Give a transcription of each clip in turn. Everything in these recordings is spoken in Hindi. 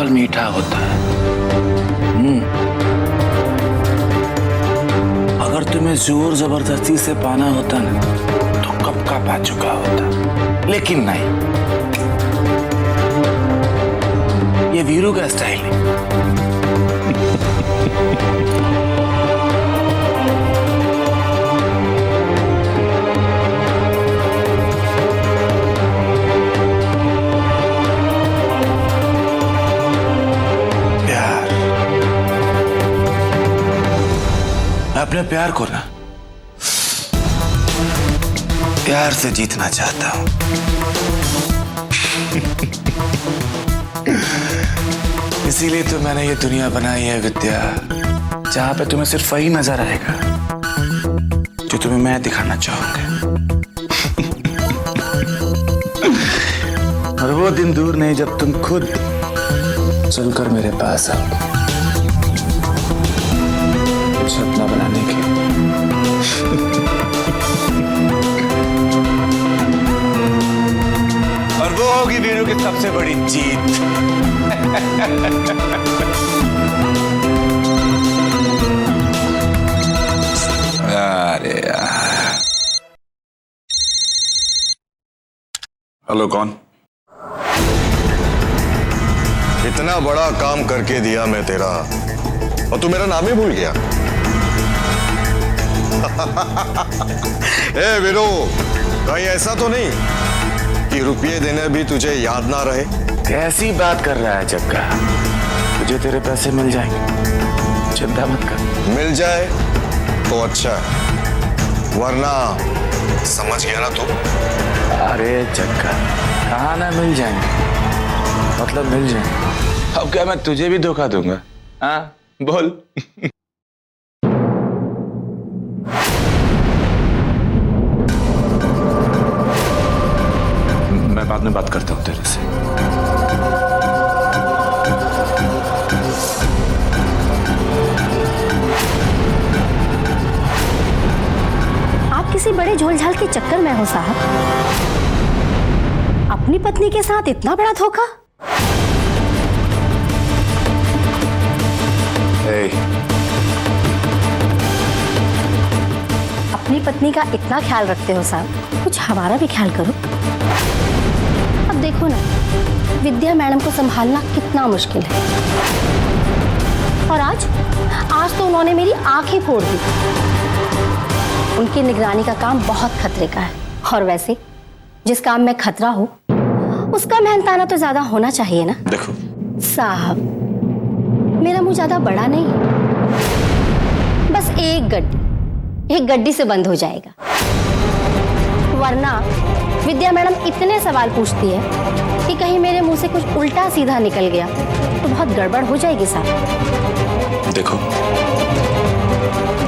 फल मीठा होता है। अगर तुम्हें जोर जबरदस्ती से पाना होता ना तो कब का पा चुका होता, लेकिन नहीं, ये वीरू का स्टाइल है। अपने प्यार को ना प्यार से जीतना चाहता हूं। इसीलिए तो मैंने ये दुनिया बनाई है विद्या, जहां पे तुम्हें सिर्फ वही नजर आएगा जो तुम्हें मैं दिखाना चाहूंगा। और वो दिन दूर नहीं जब तुम खुद चलकर मेरे पास आओ सपना बनाने के। और वो होगी वीरू की सबसे बड़ी जीत। अरे यार। हेलो, कौन? इतना बड़ा काम करके दिया मैं तेरा और तू मेरा नाम ही भूल गया। ए वीरू, कहीं ऐसा तो नहीं कि रुपये देने भी तुझे याद ना रहे? कैसी बात कर रहा है जग्गा? तुझे तेरे पैसे मिल जाएंगे, चिंता मत कर। मिल जाए तो अच्छा है, वरना समझ गया ना तू? अरे जग्गा, कहाँ ना मिल जाएंगे, मतलब मिल जाएंगे। अब क्या मैं तुझे भी धोखा दूंगा? हाँ बोल। मैं बाद में बात करता हूं तेरे से। आप किसी बड़े झोलझाल के चक्कर में हो साहब। अपनी पत्नी के साथ इतना बड़ा धोखा। अपनी पत्नी का इतना ख्याल रखते हो साहब, कुछ हमारा भी ख्याल करो। अब देखो ना, विद्या मैडम को संभालना कितना मुश्किल है, और आज तो उन्होंने मेरी आंखें फोड़ दी। उनकी निगरानी का काम बहुत खतरे का है, और वैसे जिस काम में खतरा हो उसका मेहनताना तो ज्यादा होना चाहिए ना। देखो साहब, मेरा मुंह ज्यादा बड़ा नहीं, बस एक गड्डी से बंद हो जाएगा, वरना विद्या मैडम इतने सवाल पूछती है कि कहीं मेरे मुंह से कुछ उल्टा सीधा निकल गया तो बहुत गड़बड़ हो जाएगी साहब। देखो,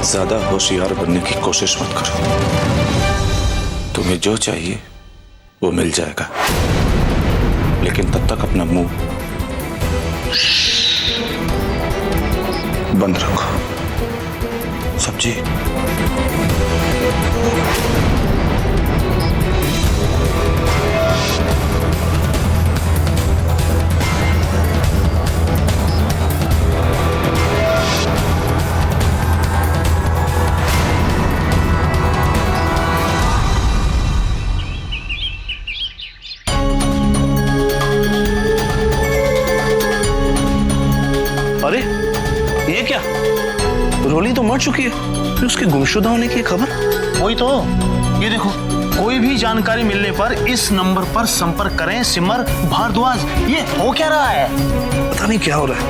ज्यादा होशियार बनने की कोशिश मत करो। तुम्हें जो चाहिए वो मिल जाएगा, लेकिन तब तक अपना मुंह बंद रखो। सब्जी। अरे ये क्या, रोली तो मर चुकी है, फिर उसके गुमशुदा होने की खबर? वही तो, ये देखो, कोई भी जानकारी मिलने पर इस नंबर पर संपर्क करें, सिमर भारद्वाज। ये हो क्या रहा है? पता नहीं क्या हो रहा है।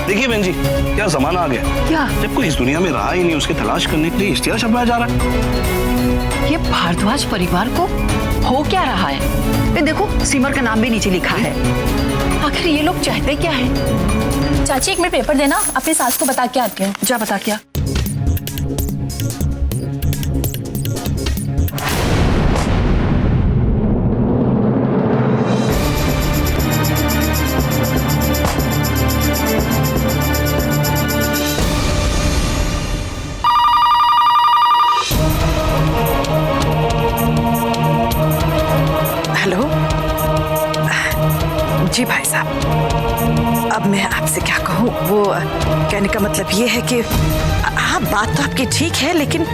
देखिए बहन जी, क्या जमाना आ गया। क्या? जब कोई इस दुनिया में रहा ही नहीं, उसकी तलाश करने के लिए इश्तिहार छपवाया जा रहा है। ये भारद्वाज परिवार को हो क्या रहा है? ये देखो, सिमर का नाम भी नीचे लिखा है। आखिर ये लोग चाहते क्या है? चाची, एक मिनट पेपर देना, अपनी सास को बता के आती हूँ। जा बता क्या। जी भाई साहब, अब मैं आपसे क्या कहूँ, वो कहने का मतलब ये है कि हाँ बात तो आपकी ठीक है, लेकिन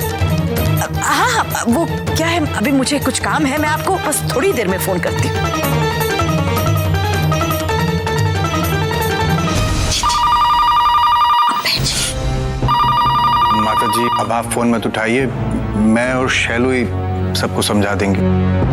हाँ वो क्या है, अभी मुझे कुछ काम है, मैं आपको बस थोड़ी देर में फोन करती हूँ। माता जी अब आप फोन मत उठाइए, मैं और शैलू ही सबको समझा देंगे।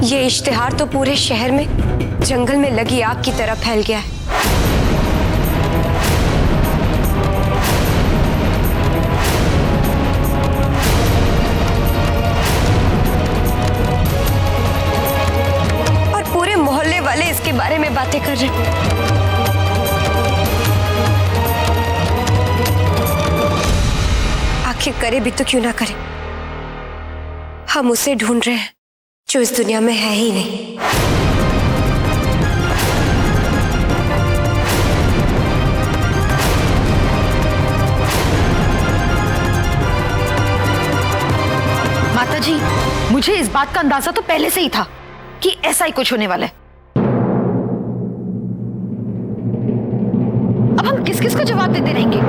ये इश्तिहार तो पूरे शहर में जंगल में लगी आग की तरह फैल गया है। और पूरे मोहल्ले वाले इसके बारे में बातें कर रहे हैं। आखिर करे भी तो क्यों ना करे, हम उसे ढूंढ रहे हैं जो इस दुनिया में है ही नहीं। माता जी, मुझे इस बात का अंदाजा तो पहले से ही था कि ऐसा ही कुछ होने वाला है। अब हम किस किस को जवाब देते रहेंगे?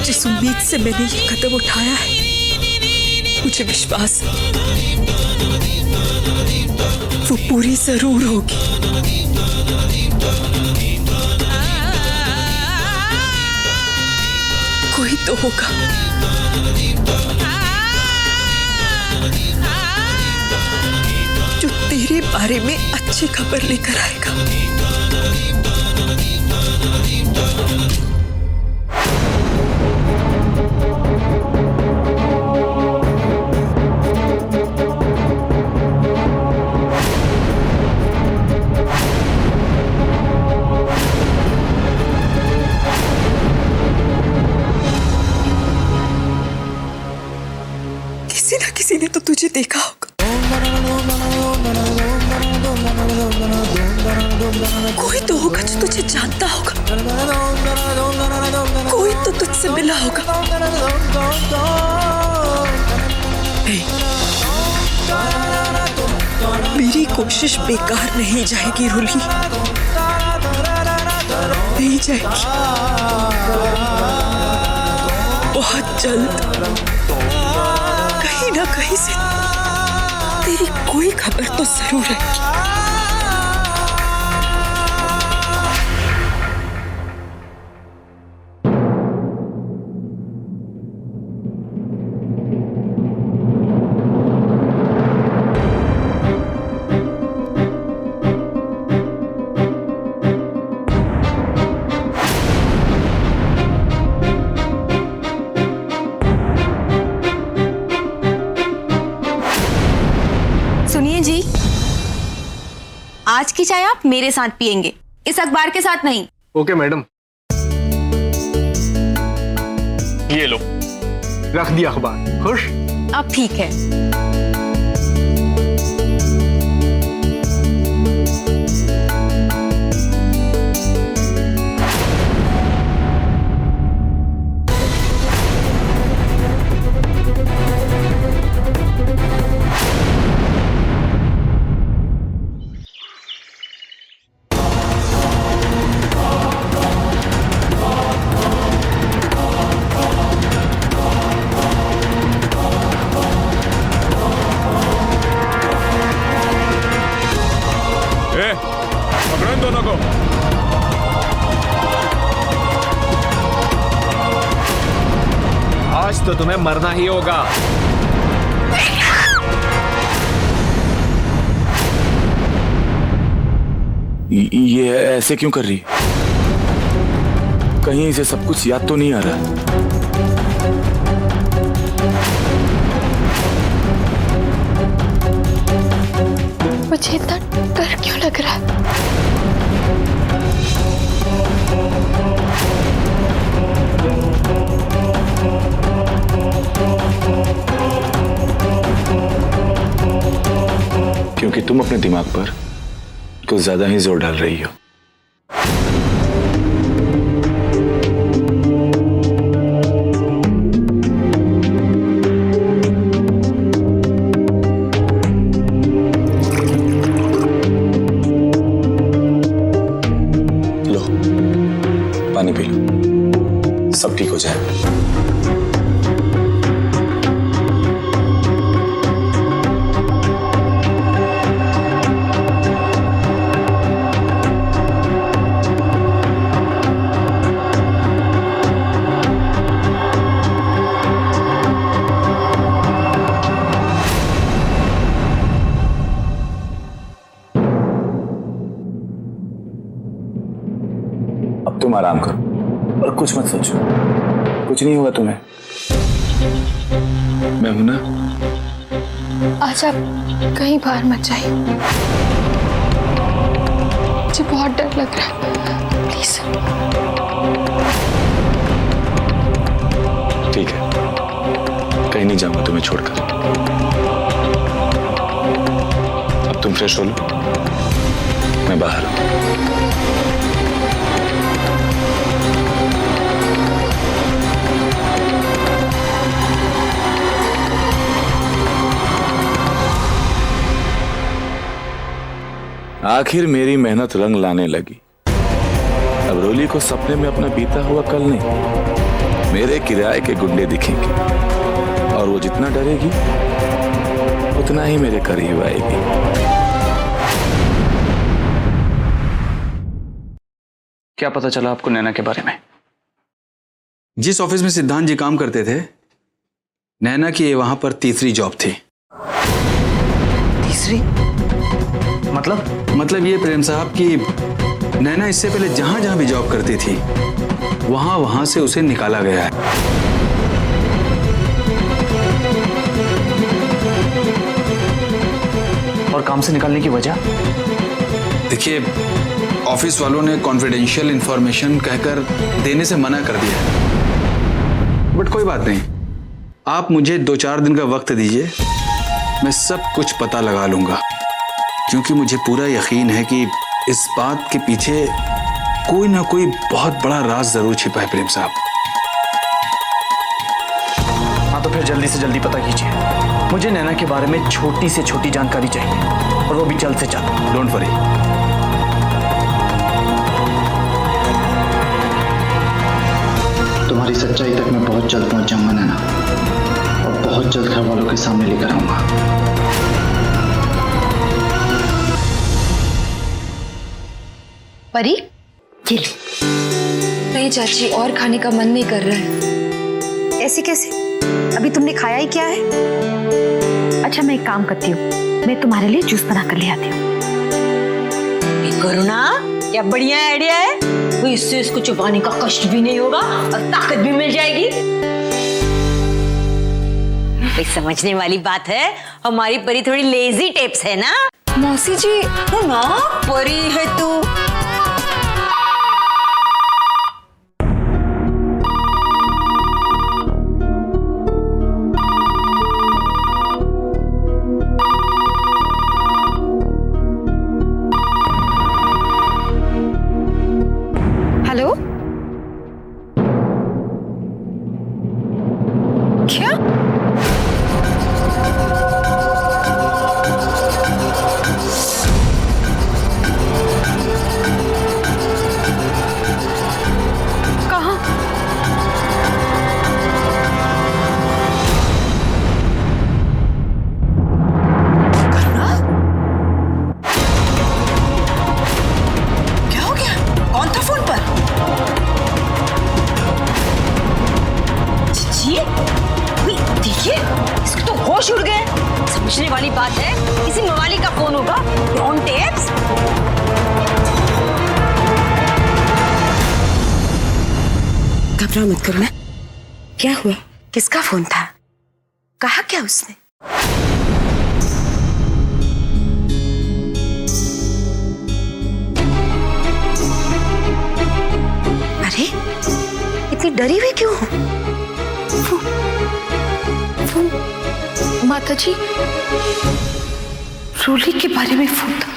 जिस उम्मीद से मैंने ये कदम उठाया है, मुझे विश्वास है वो पूरी जरूर होगी। कोई तो होगा जो तेरे बारे में अच्छी खबर लेकर आएगा। किसी ना किसी ने तो तुझे देखा होगा, कोई तो होगा जो तुझे जानता होगा, कोई तो तुझसे मिला होगा। मेरी कोशिश बेकार नहीं जाएगी रूली, नहीं जाएगी। बहुत जल्द कहीं ना कहीं से तेरी कोई खबर तो जरूर है। सुनिए जी, आज की चाय आप मेरे साथ पियेंगे, इस अखबार के साथ नहीं। Okay madam. ये लो, रख दिया अखबार। खुश? अब ठीक है। पकड़ो इन दोनों को। आज तो तुम्हें मरना ही होगा। ये ऐसे क्यों कर रही है? कहीं इसे सब कुछ याद तो नहीं आ रहा? मुझे इतना डर क्यों लग रहा है? क्योंकि तुम अपने दिमाग पर कुछ ज्यादा ही जोर डाल रही हो। लो, पानी पी लो, सब ठीक हो जाएगा। अब तुम आराम करो और कुछ मत सोचो, कुछ नहीं होगा तुम्हें। मैं हूं ना। आज आप कहीं बाहर मत जाइए, मुझे बहुत डर लग रहा है, प्लीज। ठीक है, कहीं नहीं जाऊंगा तुम्हें छोड़कर। अब तुम फ्रेश हो लो, मैं बाहर हूं। आखिर मेरी मेहनत रंग लाने लगी। अब रोली को सपने में अपना बीता हुआ कल नहीं, मेरे किराए के गुंडे दिखेंगे और वो जितना डरेगी उतना ही मेरे करीब आएगी। क्या पता चला आपको नैना के बारे में? जिस ऑफिस में सिद्धांत जी काम करते थे, नैना की वहां पर तीसरी जॉब थी। तीसरी? मतलब ये प्रेम साहब कि नैना इससे पहले जहां जहां भी जॉब करती थी वहां से उसे निकाला गया है। और काम से निकालने की वजह? देखिए, ऑफिस वालों ने कॉन्फिडेंशियल इंफॉर्मेशन कहकर देने से मना कर दिया है। बट कोई बात नहीं, आप मुझे 2-4 दिन का वक्त दीजिए, मैं सब कुछ पता लगा लूंगा। क्योंकि मुझे पूरा यकीन है कि इस बात के पीछे कोई ना कोई बहुत बड़ा राज जरूर छिपा है प्रेम साहब। हाँ, तो फिर जल्दी से जल्दी पता कीजिए। मुझे नैना के बारे में छोटी से छोटी जानकारी चाहिए, और वो भी जल्द से जल्द। Don't worry. तुम्हारी सच्चाई तक मैं बहुत जल्द पहुंच जाऊंगा नैना, और बहुत जल्द घर वालों के सामने लेकर आऊंगा। परी, ये लो। नहीं चाची, और खाने का मन नहीं कर रहा है। ऐसे कैसे? अभी तुमने खाया ही क्या है? अच्छा, मैं एक काम करती हूँ, मैं तुम्हारे लिए जूस बना कर ले आती हूँ। करुणा, क्या बढ़िया आइडिया है। तो इससे इसको चुपाने का कष्ट भी नहीं होगा और ताकत भी मिल जाएगी। कोई समझने वाली बात है, हमारी परी थोड़ी लेजी टेप्स है ना। मौसी जी, ना परी है तू। हेलो, क्या? कहाँ? करुणा? क्या हो गया? कौन था फोन पर? जी, देखिए, इसके तो होश उड़ गए। समझने वाली बात है, किसी मवाली का फोन होगा। On tapes. घबराओ मत करो ना। क्या हुआ? किसका फोन था? कहा क्या उसने? अरे इतनी डरी हुई क्यों हो? माता जी, रोली के बारे में फोन था।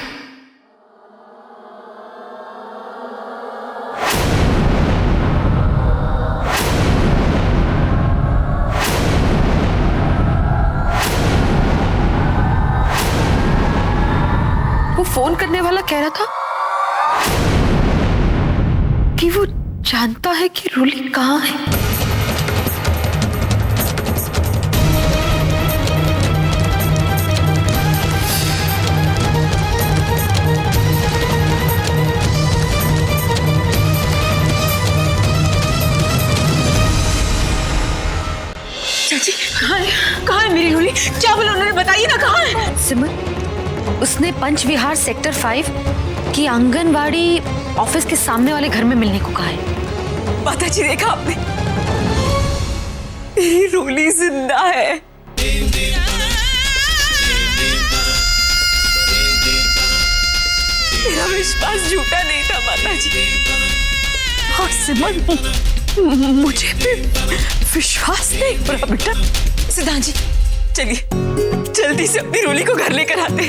वो फोन करने वाला कह रहा था कि वो जानता है कि रोली कहाँ है। चाची कहाँ है मेरी रोली? क्या बोला उन्होंने? बताइए ना कहाँ है? सिमर, उसने पंचविहार सेक्टर 5 की आंगनवाड़ी ऑफिस के सामने वाले घर में मिलने को कहा है। माता जी देखा आपने? मेरी रोली जिंदा है। मेरा विश्वास झूठा नहीं था माता जी। और सिमर, मुझे भी विश्वास नहीं हो रहा बेटा। सिद्धांत जी चलिए जल्दी से अपनी रोली को घर लेकर आते।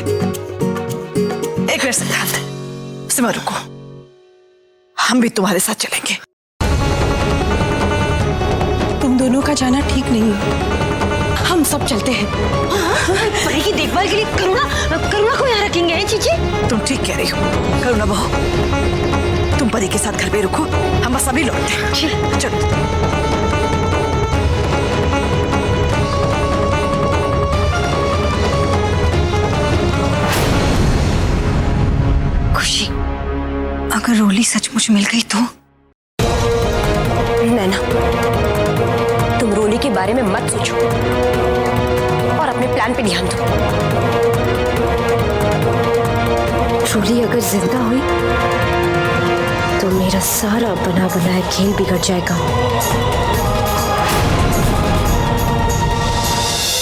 एक मिनट सिद्धांत, सिमर रुको, हम भी तुम्हारे साथ चलेंगे। तुम दोनों का जाना ठीक नहीं है, हम सब चलते हैं। परी की देखभाल के लिए करुणा को यहाँ रखेंगे हैं चीची? तुम ठीक कह रही हो करुणा बहू, तुम परी के साथ घर पे रुको, हम बस अभी लौटते हैं। चलो। खुशी, अगर रोली सचमुच मिल गई तो? नैना, तुम रोली के बारे में मत सोचो और अपने प्लान पे ध्यान दो। रोली अगर जिंदा हुई तो मेरा सारा बना बनाया खेल बिगड़ जाएगा।